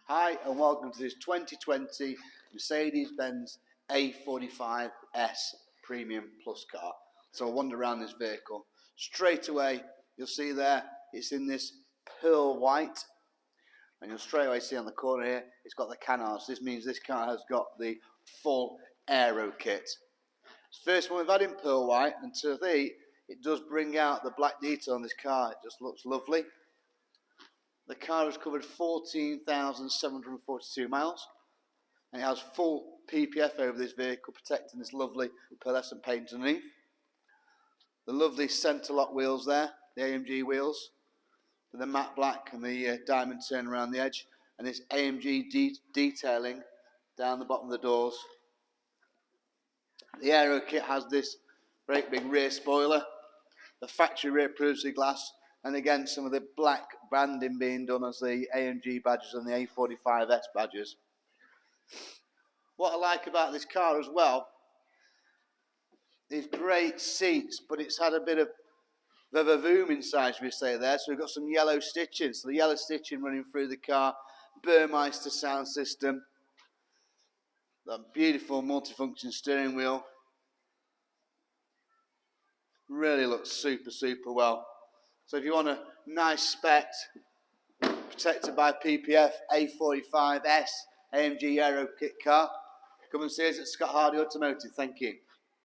Hi and welcome to this 2020 Mercedes-Benz A45 S Premium Plus car. So I'll wander around this vehicle. Straight away you'll see there it's in this pearl white, and you'll straight away see on the corner here it's got the canards. This means this car has got the full Aero Kit. It's the first one we've had in pearl white, and to me it does bring out the black detail on this car. It just looks lovely. The car has covered 14,742 miles, and it has full PPF over this vehicle, protecting this lovely pearlescent paint underneath. The lovely centre lock wheels there, the AMG wheels, with the matte black and the diamond turn around the edge, and this AMG detailing down the bottom of the doors. The Aero Kit has this great big rear spoiler, the factory rear privacy glass, and again some of the black branding being done as the AMG badges and the A45 S badges. What I like about this car as well is great seats, but it's had a bit of vavoom inside, should we say there. So we've got some yellow stitching, so the yellow stitching running through the car, Burmeister sound system, that beautiful multifunction steering wheel. Really looks super well. So if you want a nice spec, protected by PPF, A45 S AMG Aero Kit car, come and see us at Scott Hardy Automotive. Thank you.